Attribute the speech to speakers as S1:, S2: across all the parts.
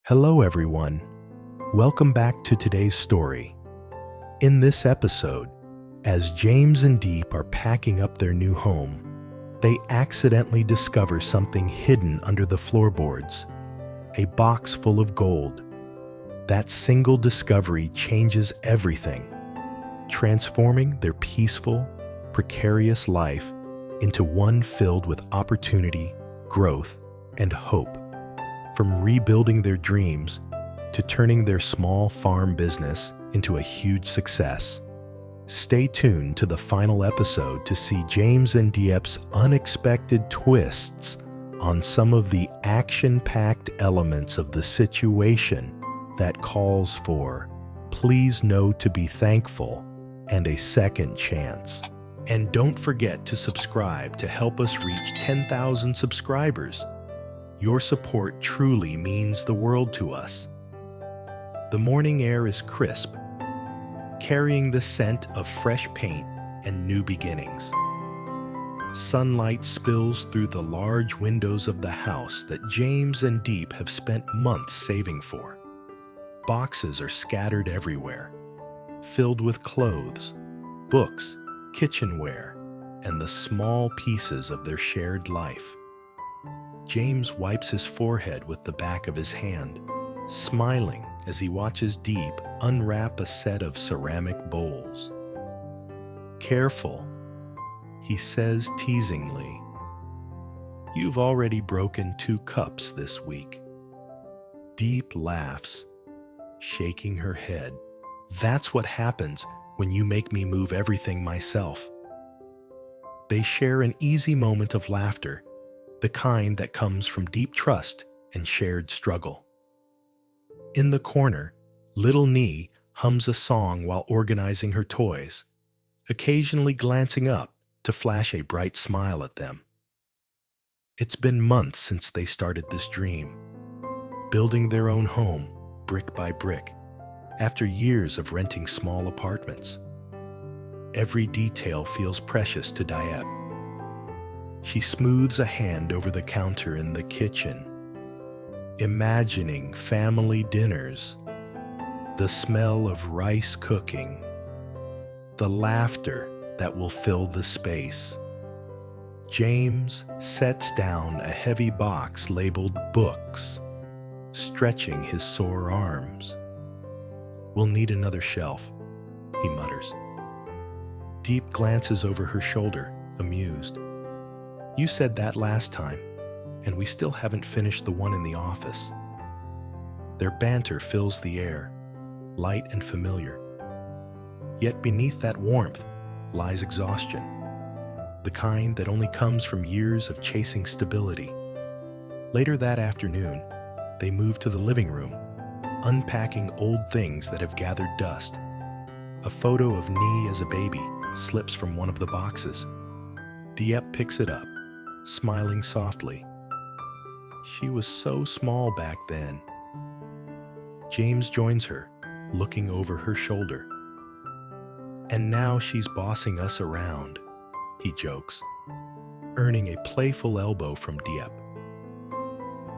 S1: Hello, everyone. Welcome back to today's story. In this episode, as James and Diep are packing up their new home, they accidentally discover something hidden under the floorboards, a box full of gold. That single discovery changes everything, transforming their peaceful, precarious life into one filled with opportunity, growth, and hope. From rebuilding their dreams to turning their small farm business into a huge success. Stay tuned to the final episode to see James and Diep's unexpected twists on some of the action-packed elements of the situation that calls for please know to be thankful and a second chance. And don't forget to subscribe to help us reach 10,000 subscribers. Your support truly means the world to us. The morning air is crisp, carrying the scent of fresh paint and new beginnings. Sunlight spills through the large windows of the house that James and Diep have spent months saving for. Boxes are scattered everywhere, filled with clothes, books, kitchenware, and the small pieces of their shared life. James wipes his forehead with the back of his hand, smiling as he watches Diep unwrap a set of ceramic bowls. "Careful," he says teasingly. "You've already broken 2 cups this week." Diep laughs, shaking her head. "That's what happens when you make me move everything myself." They share an easy moment of laughter, the kind that comes from deep trust and shared struggle. In the corner, little Nee hums a song while organizing her toys, occasionally glancing up to flash a bright smile at them. It's been months since they started this dream, building their own home brick by brick, after years of renting small apartments. Every detail feels precious to Diep. She smooths a hand over the counter in the kitchen, imagining family dinners, the smell of rice cooking, the laughter that will fill the space. James sets down a heavy box labeled books, stretching his sore arms. "We'll need another shelf," he mutters. Diep glances over her shoulder, amused. "You said that last time, and we still haven't finished the one in the office." Their banter fills the air, light and familiar. Yet beneath that warmth lies exhaustion, the kind that only comes from years of chasing stability. Later that afternoon, they move to the living room, unpacking old things that have gathered dust. A photo of Nee as a baby slips from one of the boxes. Diep picks it up, smiling softly. She was so small back then. James joins her, looking over her shoulder. "And now she's bossing us around," he jokes, earning a playful elbow from Diep.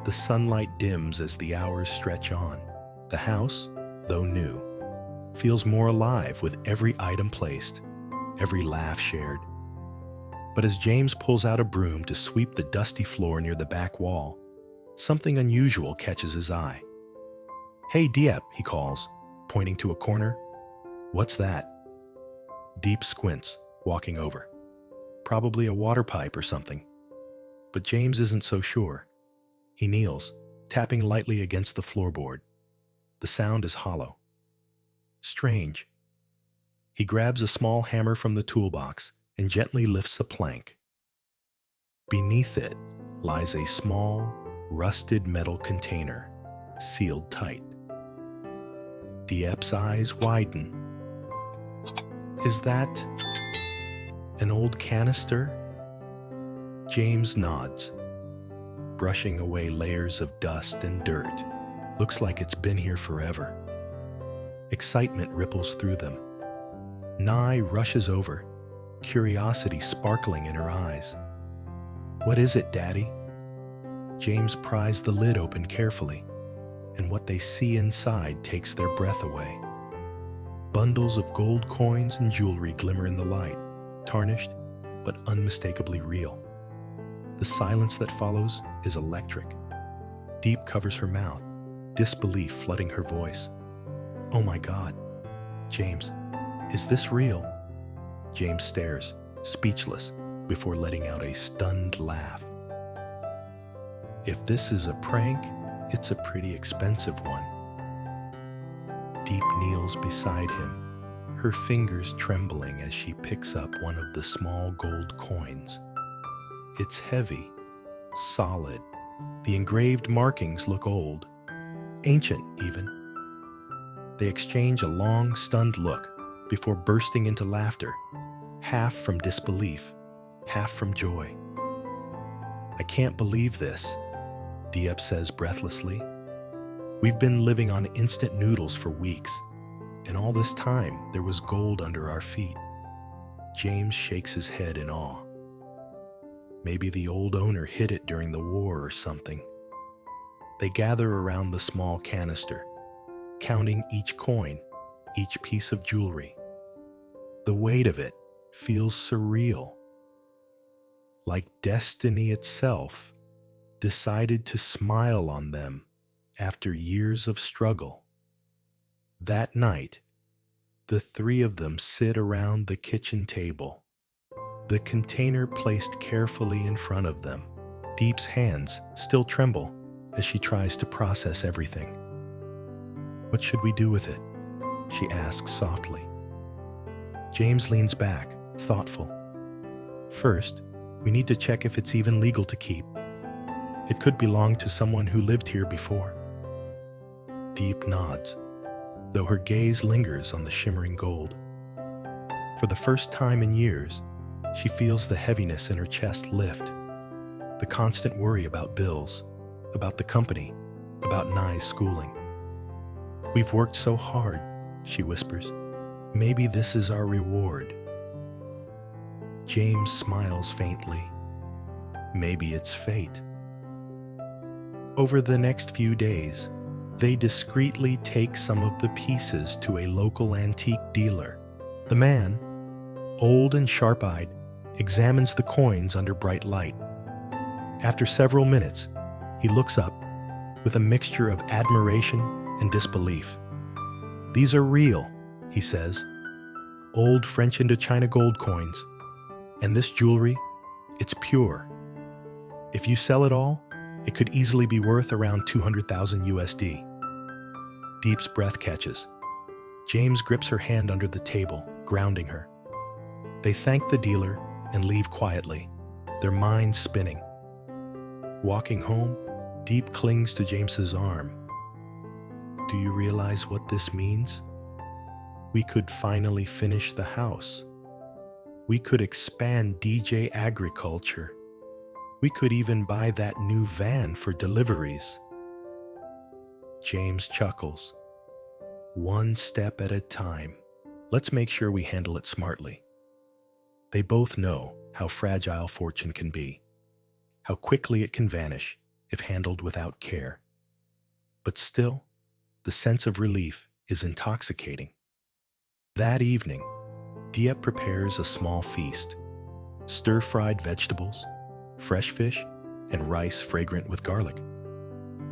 S1: The sunlight dims as the hours stretch on. The house, though new, feels more alive with every item placed, every laugh shared. But as James pulls out a broom to sweep the dusty floor near the back wall, something unusual catches his eye. "Hey, Diep," he calls, pointing to a corner. "What's that?" Diep squints, walking over. Probably a water pipe or something. But James isn't so sure. He kneels, tapping lightly against the floorboard. The sound is hollow. Strange. He grabs a small hammer from the toolbox and gently lifts a plank. Beneath it lies a small, rusted metal container, sealed tight. Diep's eyes widen. "Is that an old canister?" James nods, brushing away layers of dust and dirt. "Looks like it's been here forever." Excitement ripples through them. Nye rushes over, curiosity sparkling in her eyes. "What is it, Daddy?" James pries the lid open carefully. and what they see inside takes their breath away. Bundles of gold coins and jewelry glimmer in the light, tarnished but unmistakably real. The silence that follows is electric. Diep covers her mouth, disbelief flooding her voice. "Oh my God, James, is this real?" James stares, speechless, before letting out a stunned laugh. "If this is a prank, it's a pretty expensive one." Diep kneels beside him, her fingers trembling as she picks up one of the small gold coins. It's heavy, solid. The engraved markings look old, ancient even. They exchange a long, stunned look before bursting into laughter, half from disbelief, half from joy. "I can't believe this," Diep says breathlessly. "We've been living on instant noodles for weeks, and all this time there was gold under our feet." James shakes his head in awe. Maybe the old owner hid it during the war or something. They gather around the small canister, counting each coin, each piece of jewelry. The weight of it feels surreal, like destiny itself decided to smile on them after years of struggle. That night, the three of them sit around the kitchen table, the container placed carefully in front of them. Diep's hands still tremble as she tries to process everything. "What should we do with it?" she asks softly. James leans back, thoughtful. "First, we need to check if it's even legal to keep. It could belong to someone who lived here before." Diep nods, though her gaze lingers on the shimmering gold. For the first time in years, she feels the heaviness in her chest lift. The constant worry about bills, about the company, about Nye's schooling. "We've worked so hard," she whispers. "Maybe this is our reward." James smiles faintly. Maybe it's fate. Over the next few days, they discreetly take some of the pieces to a local antique dealer. The man, old and sharp-eyed, examines the coins under bright light. After several minutes, he looks up with a mixture of admiration and disbelief. "These are real," he says. "Old French Indochina gold coins. And this jewelry, it's pure. If you sell it all, it could easily be worth around 200,000 USD. Diep's breath catches. James grips her hand under the table, grounding her. They thank the dealer and leave quietly, their minds spinning. Walking home, Diep clings to James's arm. "Do you realize what this means? We could finally finish the house. We could expand DJ agriculture. We could even buy that new van for deliveries." James chuckles. "One step at a time. Let's make sure we handle it smartly." They both know how fragile fortune can be, how quickly it can vanish if handled without care. But still, the sense of relief is intoxicating. That evening, Diep prepares a small feast: stir-fried vegetables, fresh fish, and rice fragrant with garlic.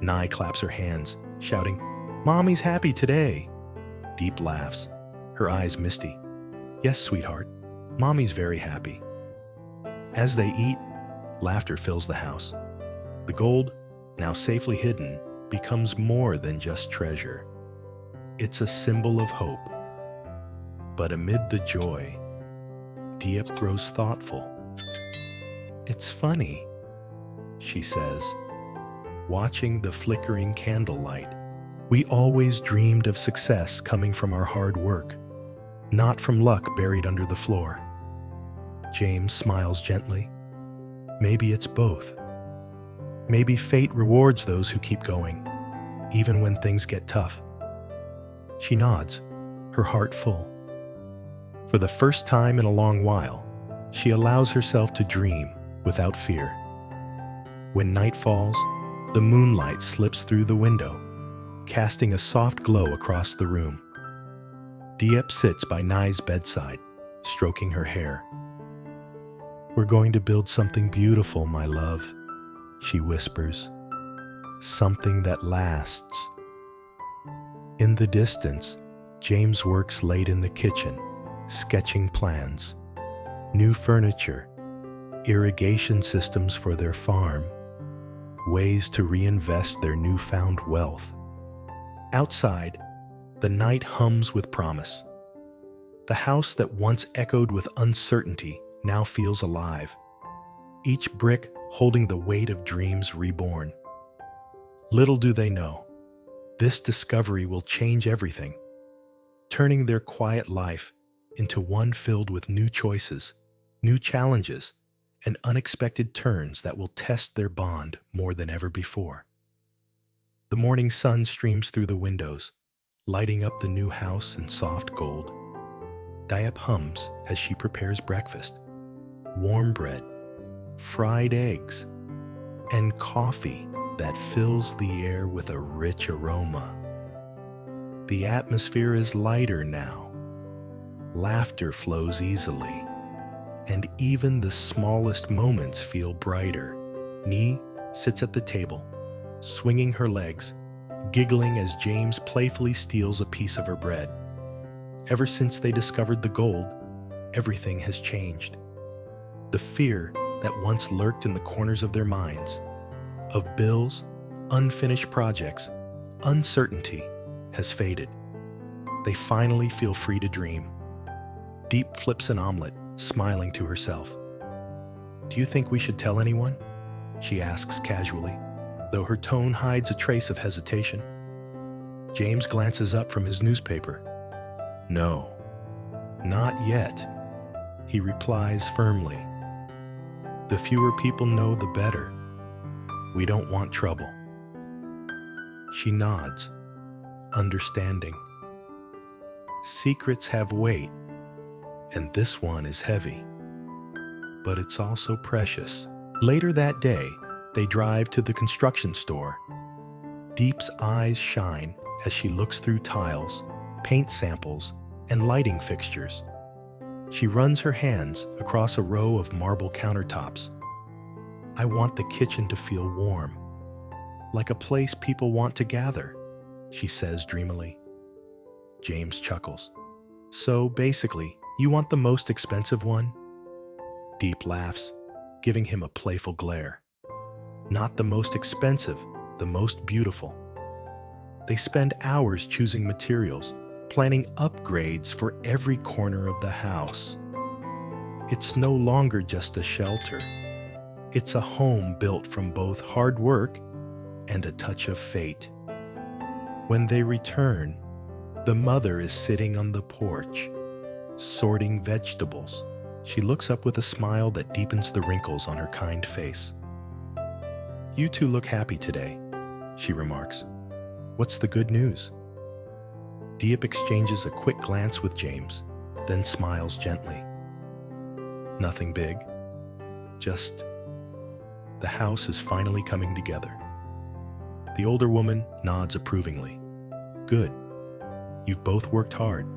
S1: Nye claps her hands, shouting, "Mommy's happy today!" Diep laughs, her eyes misty. "Yes, sweetheart, Mommy's very happy." As they eat, laughter fills the house. The gold, now safely hidden, becomes more than just treasure. It's a symbol of hope. But amid the joy, Diep grows thoughtful. "It's funny," she says, watching the flickering candlelight. "We always dreamed of success coming from our hard work, not from luck buried under the floor." James smiles gently. "Maybe it's both. Maybe fate rewards those who keep going, even when things get tough." She nods, her heart full. For the first time in a long while, she allows herself to dream without fear. When night falls, the moonlight slips through the window, casting a soft glow across the room. Diep sits by Nai's bedside, stroking her hair. "We're going to build something beautiful, my love," she whispers. "Something that lasts." In the distance, James works late in the kitchen, sketching plans. New furniture, irrigation systems for their farm, ways to reinvest their newfound wealth. Outside, the night hums with promise. The house that once echoed with uncertainty now feels alive, each brick holding the weight of dreams reborn. Little do they know, this discovery will change everything, turning their quiet life into one filled with new choices, new challenges, and unexpected turns that will test their bond more than ever before. The morning sun streams through the windows, lighting up the new house in soft gold. Diep hums as she prepares breakfast. Warm bread, fried eggs, and coffee that fills the air with a rich aroma. The atmosphere is lighter now. Laughter flows easily, and even the smallest moments feel brighter. Ni sits at the table, swinging her legs, giggling as James playfully steals a piece of her bread. Ever since they discovered the gold, everything has changed. The fear that once lurked in the corners of their minds, of bills, unfinished projects, uncertainty, has faded. They finally feel free to dream. Diep flips an omelet, smiling to herself. "Do you think we should tell anyone?" she asks casually, though her tone hides a trace of hesitation. James glances up from his newspaper. "No, not yet," he replies firmly. "The fewer people know, the better. We don't want trouble." She nods, understanding. Secrets have weight, and this one is heavy. But it's also precious. Later that day, they drive to the construction store. Diep's eyes shine as she looks through tiles, paint samples, and lighting fixtures. She runs her hands across a row of marble countertops. "I want the kitchen to feel warm, like a place people want to gather," she says dreamily. James chuckles. "So basically, you want the most expensive one?" Diep laughs, giving him a playful glare. "Not the most expensive, the most beautiful." They spend hours choosing materials, planning upgrades for every corner of the house. It's no longer just a shelter. It's a home built from both hard work and a touch of fate. When they return, the mother is sitting on the porch, sorting vegetables. She looks up with a smile that deepens the wrinkles on her kind face. "You two look happy today," she remarks. "What's the good news?" Diep exchanges a quick glance with James, then smiles gently. "Nothing big. Just the house is finally coming together." The older woman nods approvingly. "Good. You've both worked hard.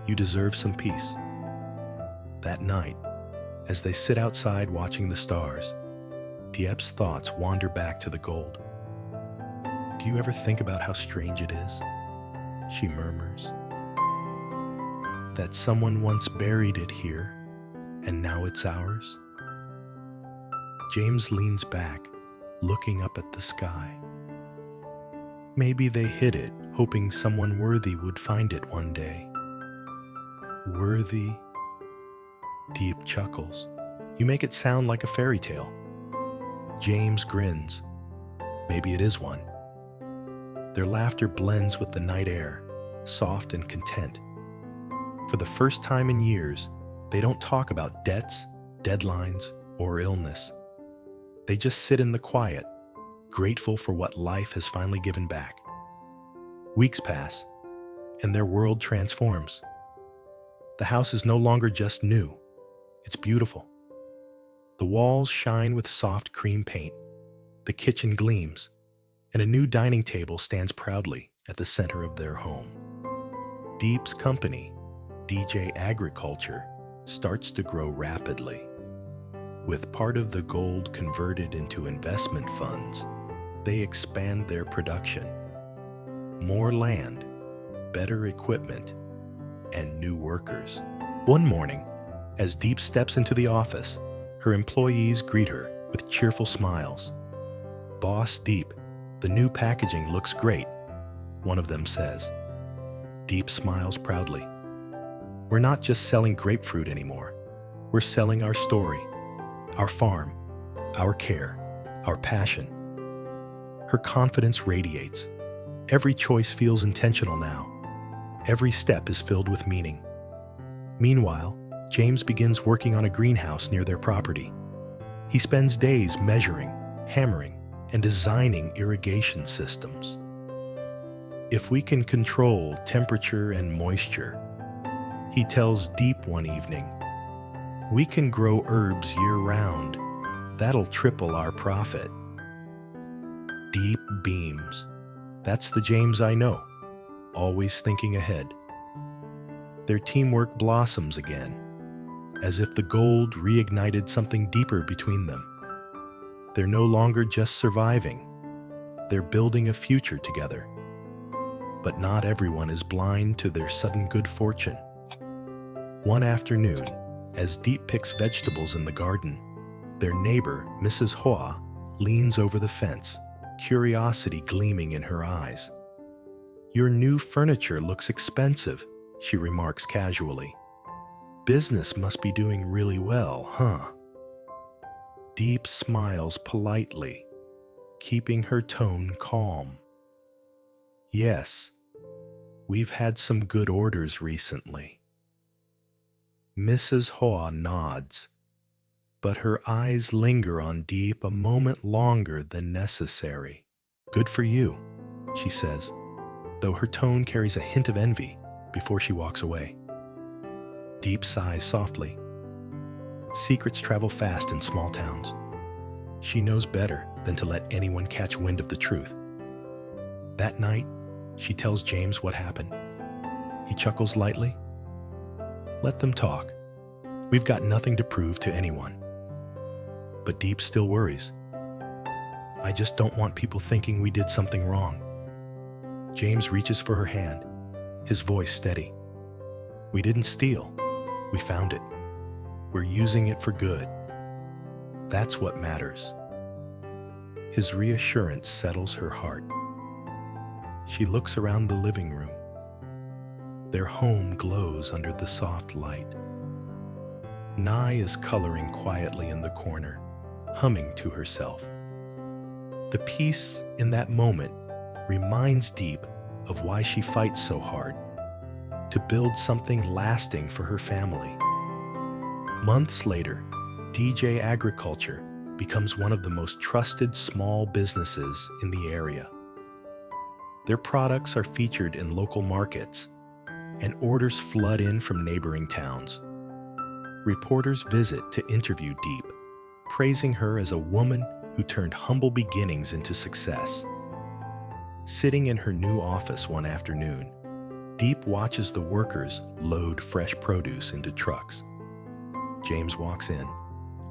S1: You deserve some peace." That night, as they sit outside watching the stars, Diep's thoughts wander back to the gold. "Do you ever think about how strange it is?" she murmurs. "That someone once buried it here, and now it's ours?" James leans back, looking up at the sky. "Maybe they hid it, hoping someone worthy would find it one day." "Worthy?" Diep chuckles. "You make it sound like a fairy tale." James grins. "Maybe it is one." Their laughter blends with the night air, soft and content. For the first time in years, they don't talk about debts, deadlines, or illness. They just sit in the quiet, grateful for what life has finally given back. Weeks pass, and their world transforms. The house is no longer just new. It's beautiful. The walls shine with soft cream paint. The kitchen gleams, and a new dining table stands proudly at the center of their home. Diep's company, DJ Agriculture, starts to grow rapidly. With part of the gold converted into investment funds, they expand their production. More land, better equipment, and new workers. One morning, as Diep steps into the office, her employees greet her with cheerful smiles. "Boss Diep, the new packaging looks great," one of them says. Diep smiles proudly. "We're not just selling grapefruit anymore. We're selling our story, our farm, our care, our passion." Her confidence radiates. Every choice feels intentional now. Every step is filled with meaning. Meanwhile, James begins working on a greenhouse near their property. He spends days measuring, hammering, and designing irrigation systems. "If we can control temperature and moisture," he tells Diep one evening, "we can grow herbs year-round. That'll triple our profit." Diep beams. That's the James I know, always thinking ahead. Their teamwork blossoms again, as if the gold reignited something deeper between them. They're no longer just surviving. They're building a future together. But not everyone is blind to their sudden good fortune. One afternoon, as Diep picks vegetables in the garden, their neighbor, Mrs. Hoa, leans over the fence, curiosity gleaming in her eyes. "Your new furniture looks expensive," she remarks casually. "Business must be doing really well, huh?" Diep smiles politely, keeping her tone calm. "Yes, we've had some good orders recently." Mrs. Hoa nods, but her eyes linger on Diep a moment longer than necessary. "Good for you," she says, though her tone carries a hint of envy before she walks away. Diep sighs softly. Secrets travel fast in small towns. She knows better than to let anyone catch wind of the truth. That night, she tells James what happened. He chuckles lightly. "Let them talk. We've got nothing to prove to anyone." But Diep still worries. "I just don't want people thinking we did something wrong." James reaches for her hand, his voice steady. "We didn't steal. We found it. We're using it for good. That's what matters." His reassurance settles her heart. She looks around the living room. Their home glows under the soft light. Nai is coloring quietly in the corner, humming to herself. The peace in that moment reminds Diep of why she fights so hard, to build something lasting for her family. Months later, DJ Agriculture becomes one of the most trusted small businesses in the area. Their products are featured in local markets, and orders flood in from neighboring towns. Reporters visit to interview Diep, praising her as a woman who turned humble beginnings into success. Sitting in her new office one afternoon, Diep watches the workers load fresh produce into trucks. James walks in,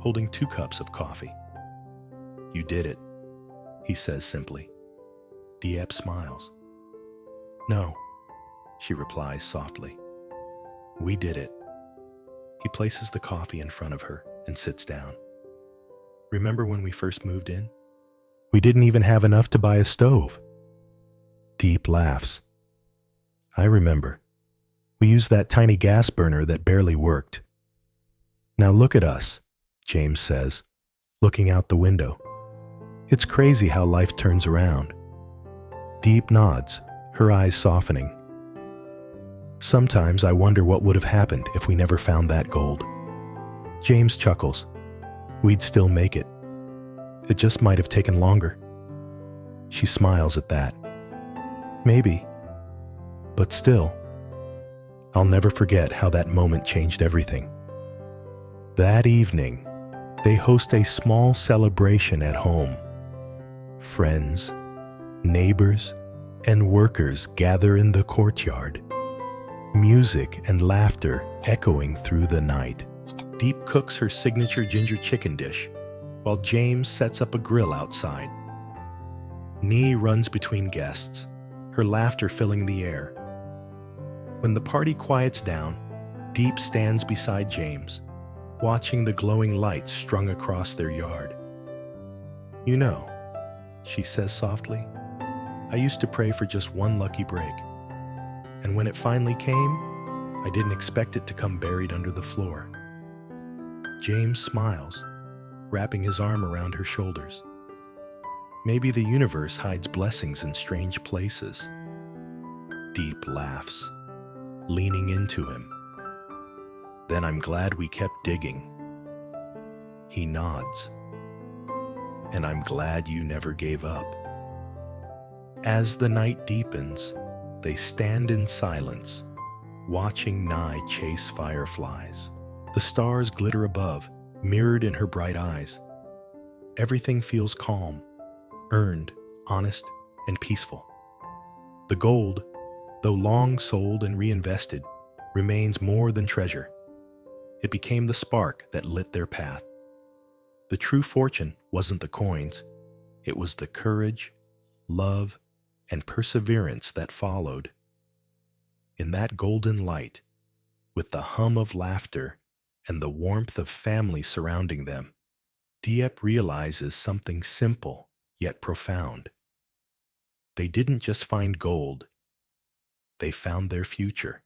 S1: holding 2 cups of coffee. "You did it," he says simply. Diep smiles. "No," she replies softly. "We did it." He places the coffee in front of her and sits down. "Remember when we first moved in? We didn't even have enough to buy a stove." Diep laughs. "I remember. We used that tiny gas burner that barely worked. Now look at us," James says, looking out the window. "It's crazy how life turns around." Diep nods, her eyes softening. "Sometimes I wonder what would have happened if we never found that gold." James chuckles. "We'd still make it. It just might have taken longer." She smiles at that. "Maybe. But still, I'll never forget how that moment changed everything." That evening, they host a small celebration at home. Friends, Neighbors and workers gather in the courtyard, music and laughter echoing through the night. Diep cooks her signature ginger chicken dish, while James sets up a grill outside. Nee runs between guests, her laughter filling the air. When the party quiets down, Diep stands beside James, watching the glowing lights strung across their yard. "You know," she says softly, "I used to pray for just one lucky break. And when it finally came, I didn't expect it to come buried under the floor." James smiles, wrapping his arm around her shoulders. "Maybe the universe hides blessings in strange places." Diep laughs, leaning into him. "Then I'm glad we kept digging." He nods. "And I'm glad you never gave up." As the night deepens, they stand in silence, watching Nye chase fireflies. The stars glitter above, mirrored in her bright eyes. Everything feels calm, earned, honest, and peaceful. The gold, though long sold and reinvested, remains more than treasure. It became the spark that lit their path. The true fortune wasn't the coins, it was the courage, love, and perseverance that followed. In that golden light, with the hum of laughter and the warmth of family surrounding them, Diep realizes something simple yet profound. They didn't just find gold, they found their future.